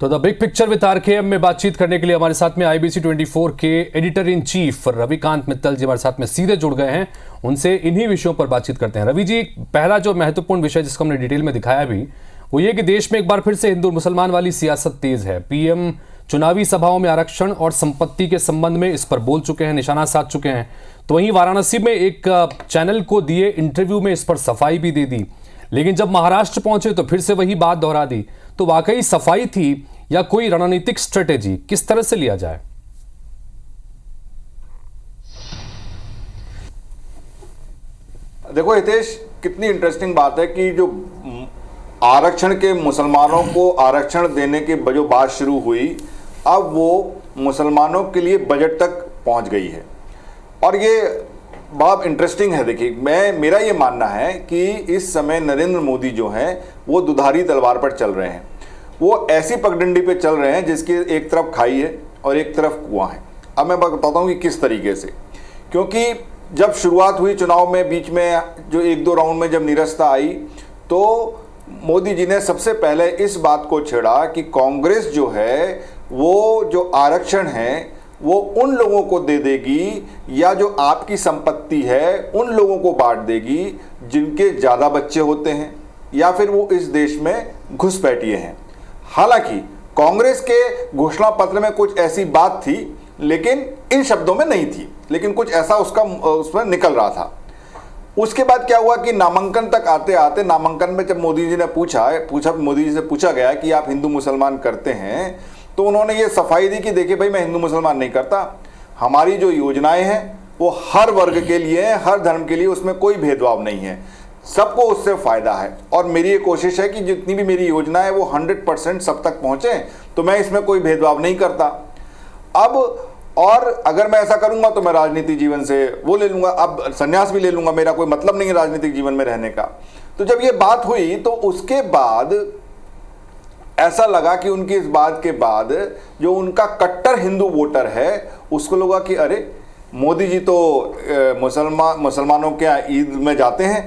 तो the big picture with RKM में बातचीत करने के लिए हमारे साथ में IBC 24 के editor in chief Ravikant Mittal ji हमारे साथ में सीधे जुड़ गए हैं। उनसे इन्हीं विषयों पर बातचीत करते हैं। रवि जी, पहला जो महत्वपूर्ण विषय जिसको हमने डिटेल में दिखाया भी वो ये कि देश में एक बार फिर से हिंदू मुसलमान वाली सियासत तेज है। पीएम चुनावी सभाओं में आरक्षण और संपत्ति के संबंध में इस पर बोल चुके हैं, निशाना साध चुके हैं। तो वहीं वाराणसी में एक चैनल को दिए इंटरव्यू में इस पर सफाई भी दे दी, लेकिन जब महाराष्ट्र पहुंचे तो फिर से वही बात दोहरा दी। तो वाकई सफाई थी या कोई रणनीतिक स्ट्रेटेजी, किस तरह से लिया जाए? देखो हितेश, कितनी इंटरेस्टिंग बात है कि जो आरक्षण के मुसलमानों को आरक्षण देने की जो बात शुरू हुई, अब वो मुसलमानों के लिए बजट तक पहुंच गई है। और ये बहुत इंटरेस्टिंग है। देखिए, मेरा ये मानना है कि इस समय नरेंद्र मोदी जो हैं वो दुधारी तलवार पर चल रहे हैं। वो ऐसी पगडंडी पे चल रहे हैं जिसकी एक तरफ खाई है और एक तरफ कुआं है। अब मैं बताता हूँ कि किस तरीके से। क्योंकि जब शुरुआत हुई चुनाव में, बीच में जो एक दो राउंड में जब निरस्ता आई, तो मोदी जी ने सबसे पहले इस बात को छेड़ा कि कांग्रेस जो है वो जो आरक्षण है वो उन लोगों को दे देगी या जो आपकी संपत्ति है उन लोगों को बांट देगी जिनके ज़्यादा बच्चे होते हैं या फिर वो इस देश में घुसपैठिए हैं। हालांकि कांग्रेस के घोषणा पत्र में कुछ ऐसी बात थी, लेकिन इन शब्दों में नहीं थी, लेकिन कुछ ऐसा उसमें निकल रहा था। उसके बाद क्या हुआ कि नामांकन तक आते आते, नामांकन में जब मोदी जी ने मोदी जी से पूछा गया कि आप हिंदू मुसलमान करते हैं, तो उन्होंने ये सफाई दी कि देखिए भाई, मैं हिंदू मुसलमान नहीं करता। हमारी जो योजनाएं हैं वो हर वर्ग के लिए हैं, हर धर्म के लिए, उसमें कोई भेदभाव नहीं है, सबको उससे फायदा है। और मेरी ये कोशिश है कि जितनी भी मेरी योजना है वो 100% सब तक पहुंचे, तो मैं इसमें कोई भेदभाव नहीं करता। अब और अगर मैं ऐसा करूंगा तो मैं राजनीतिक जीवन से वो ले लूंगा, अब संन्यास भी ले लूंगा, मेरा कोई मतलब नहीं है राजनीतिक जीवन में रहने का। तो जब ये बात हुई तो उसके बाद ऐसा लगा कि उनकी इस बात के बाद जो उनका कट्टर हिंदू वोटर है उसको लगा कि अरे, मोदी जी तो मुसलमानों के यहाँ ईद में जाते हैं,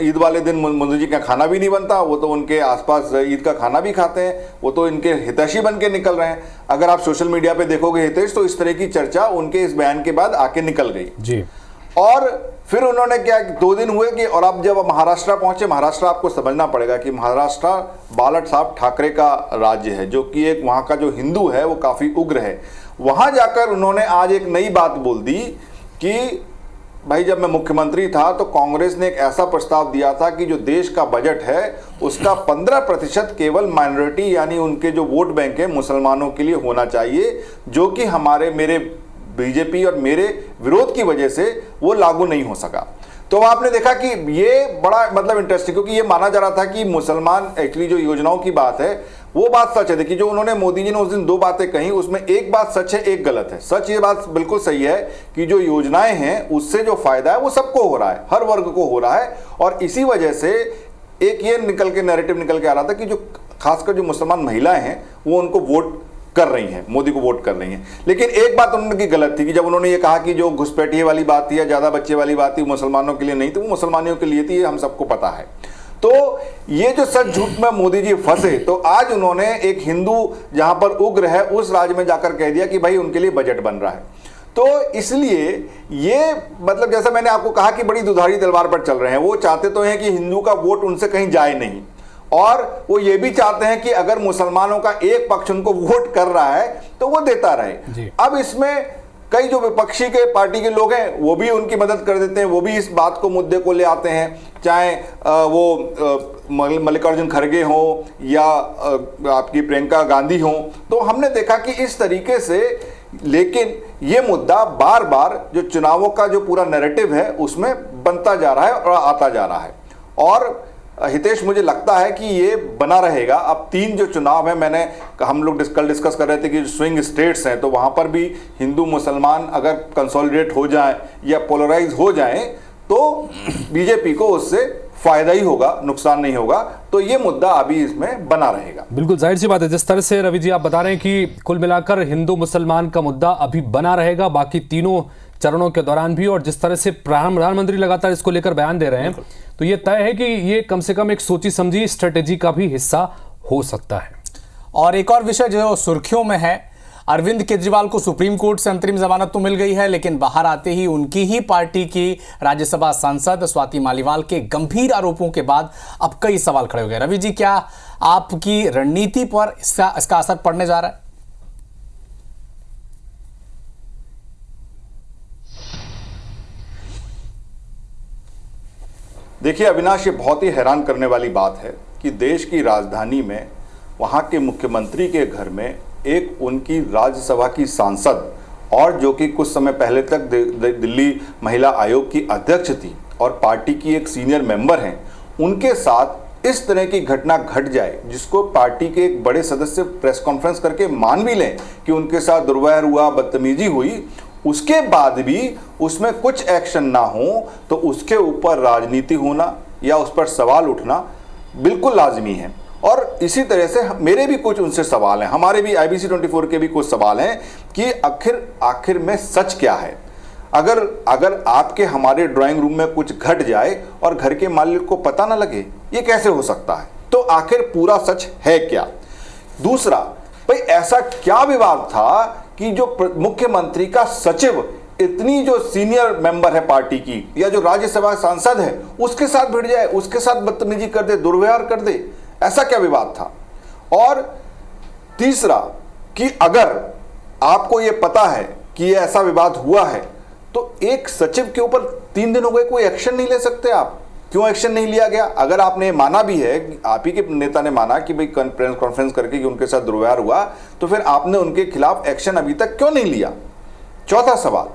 ईद वाले दिन मोदी जी का खाना भी नहीं बनता, वो तो उनके आसपास ईद का खाना भी खाते हैं, वो तो इनके हितैषी बन के निकल रहे हैं। अगर आप सोशल मीडिया पे देखोगे हितेश, तो इस तरह की चर्चा उनके इस बयान के बाद आके निकल गई जी। और फिर उन्होंने क्या, 2 दिन हुए कि, और अब जब महाराष्ट्र पहुंचे, महाराष्ट्र आपको समझना पड़ेगा कि महाराष्ट्र बाला साहब ठाकरे का राज्य है, जो कि एक वहाँ का जो हिंदू है वो काफ़ी उग्र है। वहाँ जाकर उन्होंने आज एक नई बात बोल दी कि भाई, जब मैं मुख्यमंत्री था तो कांग्रेस ने एक ऐसा प्रस्ताव दिया था कि जो देश का बजट है उसका 15% केवल माइनॉरिटी यानी उनके जो वोट बैंक है मुसलमानों के लिए होना चाहिए, जो कि मेरे बीजेपी और मेरे विरोध की वजह से वो लागू नहीं हो सका। तो आपने देखा कि ये बड़ा मतलब इंटरेस्टिंग, क्योंकि ये माना जा रहा था कि मुसलमान, एक्चुअली जो योजनाओं की बात है वो बात सच है। देखिए, जो उन्होंने मोदी जी ने उस दिन 2 बातें कही, उसमें एक बात सच है, एक गलत है। सच ये बात बिल्कुल सही है कि जो योजनाएं हैं उससे जो फायदा है वो सबको हो रहा है, हर वर्ग को हो रहा है। और इसी वजह से एक ये नैरेटिव निकल के आ रहा था कि जो खासकर जो मुसलमान महिलाएं हैं वो उनको वोट कर रही हैं, मोदी को वोट कर रही हैं। लेकिन एक बात उन्होंने गलत थी कि जब उन्होंने ये कहा कि जो घुसपैठिए वाली बात थी या ज़्यादा बच्चे वाली बात थी मुसलमानों के लिए नहीं थी, वो मुसलमानों के लिए थी, ये हम सबको पता है। तो ये जो सच झूठ में मोदी जी फंसे, तो आज उन्होंने एक हिंदू जहां पर उग्र है उस राज्य में जाकर कह दिया कि भाई उनके लिए बजट बन रहा है। तो इसलिए ये मतलब जैसा मैंने आपको कहा कि बड़ी दुधारी तलवार पर चल रहे हैं। वो चाहते तो हैं कि हिंदू का वोट उनसे कहीं जाए नहीं, और वो ये भी चाहते हैं कि अगर मुसलमानों का एक पक्ष उनको वोट कर रहा है तो वो देता रहे। अब इसमें कई जो विपक्षी के पार्टी के लोग हैं वो भी उनकी मदद कर देते हैं, वो भी इस बात को, मुद्दे को ले आते हैं, चाहे वो मल्लिकार्जुन खड़गे हो या आपकी प्रियंका गांधी हो। तो हमने देखा कि इस तरीके से, लेकिन ये मुद्दा बार बार जो चुनावों का जो पूरा नैरेटिव है उसमें बनता जा रहा है और आता जा रहा है। और हितेश, मुझे लगता है कि ये बना रहेगा। अब 3 जो चुनाव है, हम लोग कल डिस्कस कर रहे थे कि स्विंग स्टेट्स हैं, तो वहाँ पर भी हिंदू मुसलमान अगर कंसोलिडेट हो जाए या पोलराइज हो जाए तो बीजेपी को उससे फायदा ही होगा, नुकसान नहीं होगा। तो ये मुद्दा अभी इसमें बना रहेगा। बिल्कुल जाहिर सी बात है। जिस तरह से रवि जी आप बता रहे हैं कि कुल मिलाकर हिंदू मुसलमान का मुद्दा अभी बना रहेगा बाकी तीनों चरणों के दौरान भी, और जिस तरह से प्रधानमंत्री लगातार इसको लेकर बयान दे रहे हैं, तो ये तय है कि ये कम से कम एक सोची समझी स्ट्रेटेजी का भी हिस्सा हो सकता है। और एक और विषय जो सुर्खियों में है, अरविंद केजरीवाल को सुप्रीम कोर्ट से अंतरिम जमानत तो मिल गई है, लेकिन बाहर आते ही उनकी ही पार्टी की राज्यसभा सांसद स्वाति मालीवाल के गंभीर आरोपों के बाद अब कई सवाल खड़े हो गए। रवि जी, क्या आपकी रणनीति पर इसका असर पड़ने जा रहा है? देखिए अविनाश, ये बहुत ही हैरान करने वाली बात है कि देश की राजधानी में वहाँ के मुख्यमंत्री के घर में एक उनकी राज्यसभा की सांसद और जो कि कुछ समय पहले तक दिल्ली महिला आयोग की अध्यक्ष थी और पार्टी की एक सीनियर मेंबर हैं, उनके साथ इस तरह की घटना घट जाए, जिसको पार्टी के एक बड़े सदस्य प्रेस कॉन्फ्रेंस करके मान भी लें कि उनके साथ दुर्व्यवहार हुआ, बदतमीजी हुई, उसके बाद भी उसमें कुछ एक्शन ना हो, तो उसके ऊपर राजनीति होना या उस पर सवाल उठना बिल्कुल लाजमी है। और इसी तरह से मेरे भी कुछ उनसे सवाल हैं, हमारे भी IBC 24 के भी कुछ सवाल हैं कि आखिर में सच क्या है। अगर आपके हमारे ड्राइंग रूम में कुछ घट जाए और घर के मालिक को पता ना लगे, ये कैसे हो सकता है? तो आखिर पूरा सच है क्या? दूसरा, भाई ऐसा क्या विवाद था कि जो मुख्यमंत्री का सचिव इतनी जो सीनियर मेंबर है पार्टी की या जो राज्यसभा सांसद है उसके साथ भिड़ जाए, उसके साथ बदतमीजी कर दे, दुर्व्यवहार कर दे? ऐसा क्या विवाद था? और तीसरा कि अगर आपको यह पता है कि यह ऐसा विवाद हुआ है तो एक सचिव के ऊपर 3 दिन हो गए, कोई एक्शन नहीं ले सकते आप? क्यों एक्शन नहीं लिया गया? अगर आपने माना भी है, आप ही के नेता ने माना कि भाई प्रेस कॉन्फ्रेंस करके कि उनके साथ दुर्व्यवहार हुआ, तो फिर आपने उनके खिलाफ एक्शन अभी तक क्यों नहीं लिया? चौथा सवाल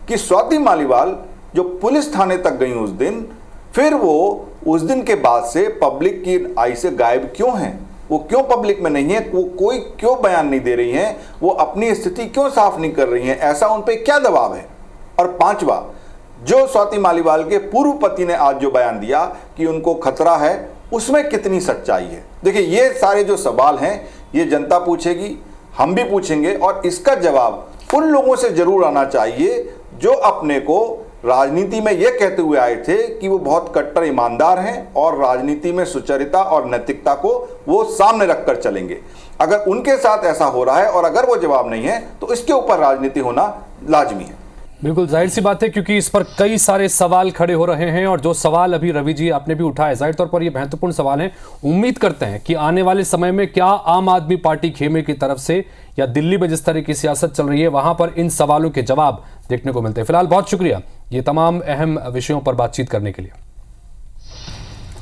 कि स्वाति मालीवाल जो पुलिस थाने तक गई उस दिन, फिर वो उस दिन के बाद से पब्लिक की आई से गायब क्यों हैं? वो क्यों पब्लिक में नहीं है? वो कोई क्यों बयान नहीं दे रही हैं? वो अपनी स्थिति क्यों साफ नहीं कर रही हैं? ऐसा उन पर क्या दबाव है? और पांचवा, जो स्वाति मालीवाल के पूर्व पति ने आज जो बयान दिया कि उनको खतरा है, उसमें कितनी सच्चाई है? देखिए, ये सारे जो सवाल हैं ये जनता पूछेगी, हम भी पूछेंगे, और इसका जवाब उन लोगों से जरूर आना चाहिए जो अपने को राजनीति में ये कहते हुए आए थे कि वो बहुत कट्टर ईमानदार हैं और राजनीति में सुचरिता और नैतिकता को वो सामने रखकर चलेंगे। अगर उनके साथ ऐसा हो रहा है और अगर वो जवाब नहीं है तो इसके ऊपर राजनीति होना लाजमी है। बिल्कुल जाहिर सी बात है, क्योंकि इस पर कई सारे सवाल खड़े हो रहे हैं और जो सवाल अभी रवि जी आपने भी उठाए, जाहिर तौर पर ये महत्वपूर्ण सवाल हैं। उम्मीद करते हैं कि आने वाले समय में क्या आम आदमी पार्टी खेमे की तरफ से या दिल्ली में जिस तरह की सियासत चल रही है वहां पर इन सवालों के जवाब देखने को मिलते हैं। फिलहाल बहुत शुक्रिया ये तमाम अहम विषयों पर बातचीत करने के लिए।